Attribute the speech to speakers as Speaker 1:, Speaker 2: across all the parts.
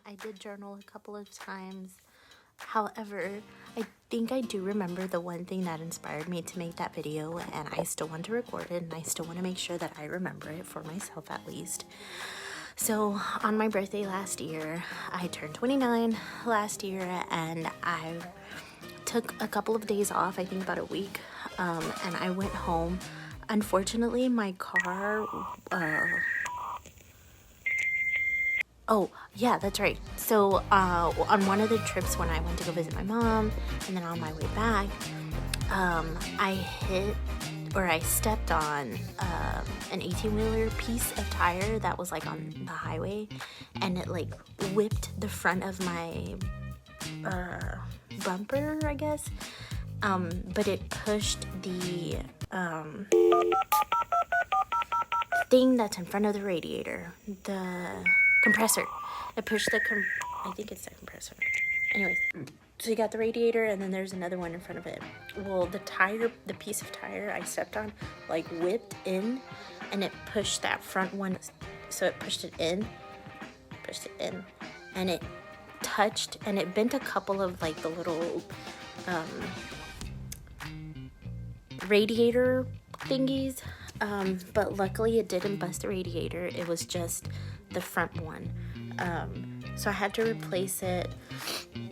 Speaker 1: I did journal a couple of times. However, I think I do remember the one thing that inspired me to make that video, and I still want to record it, and I still want to make sure that I remember it for myself at least. So on my birthday last year, I turned 29 last year, and I took a couple of days off, I think about a week, and I went home. Unfortunately, my car, oh, yeah, that's right. So on one of the trips when I went to go visit my mom, and then on my way back, I stepped on an 18-wheeler piece of tire that was like on the highway, and it like whipped the front of my bumper, I guess. But it pushed the thing that's in front of the radiator, the compressor. It pushed I think it's the compressor. Anyways, so you got the radiator, and then there's another one in front of it. Well, the piece of tire I stepped on, like whipped in, and it pushed that front one. So it pushed it in, and it touched, and it bent a couple of like the little radiator thingies. But luckily it didn't bust the radiator. It was just the front one. So I had to replace it.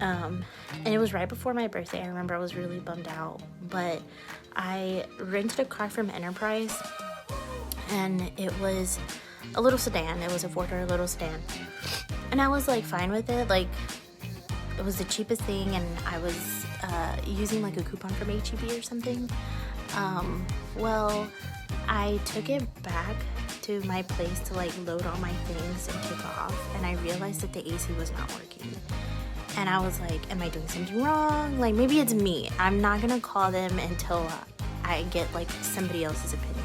Speaker 1: And it was right before my birthday. I remember I was really bummed out, but I rented a car from Enterprise, and it was a little sedan. It was a 4-door little sedan, and I was like fine with it. Like, it was the cheapest thing, and I was using like a coupon from HEB or something. Well, I took it back to my place to like load all my things and take off, and I realized that the AC was not working. And I was like, am I doing something wrong? Like, maybe it's me. I'm not gonna call them until I get like somebody else's opinion.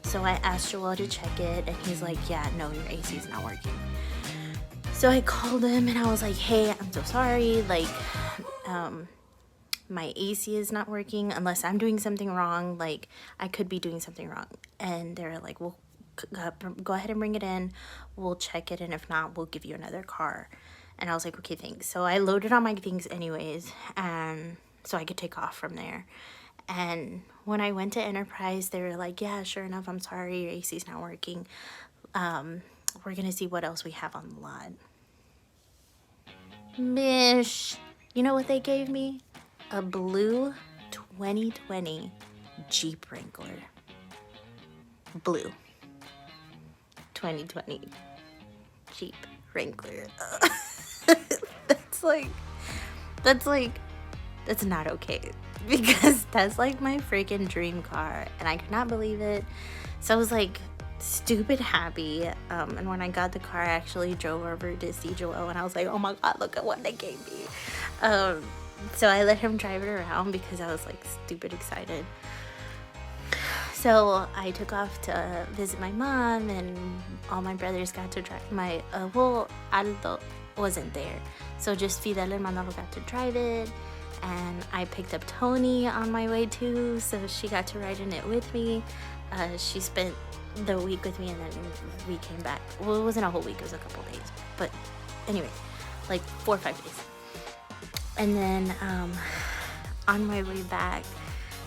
Speaker 1: So I asked Joel to check it, and he's like, yeah, no, your AC is not working. So I called him, and I was like, hey, I'm so sorry, like, my AC is not working unless I'm doing something wrong. Like, I could be doing something wrong. And they're like, well, go ahead and bring it in. We'll check it, and if not, we'll give you another car. And I was like, okay, thanks. So I loaded all my things anyways, and so I could take off from there. And when I went to Enterprise, they were like, yeah, sure enough, I'm sorry, your AC's not working. We're gonna see what else we have on the lot. Mish, you know what they gave me? A blue 2020 Jeep Wrangler. Blue 2020 Jeep Wrangler. That's not okay, because that's like my freaking dream car, and I could not believe it. So I was like stupid happy. And when I got the car, I actually drove over to see Joel, and I was like, oh my god, look at what they gave me. So I let him drive it around because I was like stupid excited. So I took off to visit my mom, and all my brothers got to drive. Aldo wasn't there, so just Fidel and Manolo got to drive it, and I picked up Tony on my way too, so she got to ride in it with me. She spent the week with me, and then we came back. Well, it wasn't a whole week, it was a couple days, but anyway, like 4 or 5 days. And then on my way back,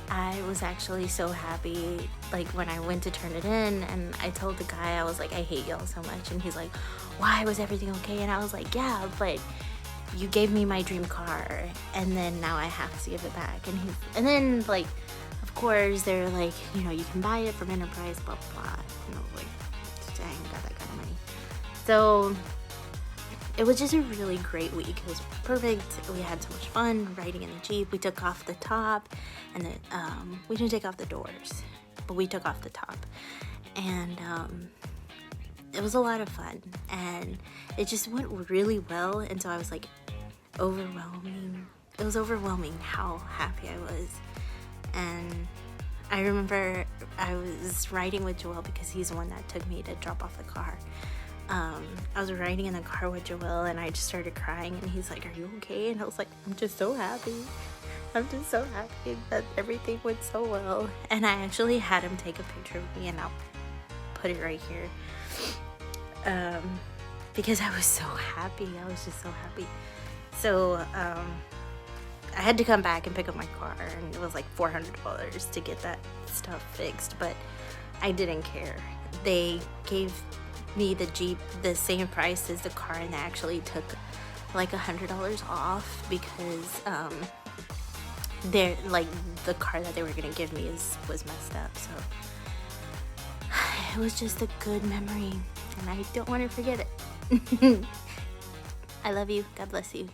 Speaker 1: I was actually so happy, like when I went to turn it in, and I told the guy, I was like, I hate y'all so much, and he's like, why, was everything okay? And I was like, yeah, but you gave me my dream car, and then now I have to give it back. And then like, of course, they're like, you know, you can buy it from Enterprise, blah blah blah. You know, like, I ain't got that kind of money. So it was just a really great week. It was perfect. We had so much fun riding in the Jeep. We took off the top, and we didn't take off the doors, but we took off the top. And it was a lot of fun, and it just went really well. And so I was like, overwhelming. It was overwhelming how happy I was. And I remember I was riding with Joel because he's the one that took me to drop off the car. I was riding in the car with Joel, and I just started crying, and he's like, are you okay? And I was like, I'm just so happy. I'm just so happy that everything went so well. And I actually had him take a picture of me, and I'll put it right here. because I was so happy. I was just so happy. So I had to come back and pick up my car, and it was like $400 to get that stuff fixed, but I didn't care. They gave me the Jeep the same price as the car, and they actually took like $100 off because they're like the car that they were gonna give me was messed up. So it was just a good memory, and I don't want to forget it. I love you. God bless you.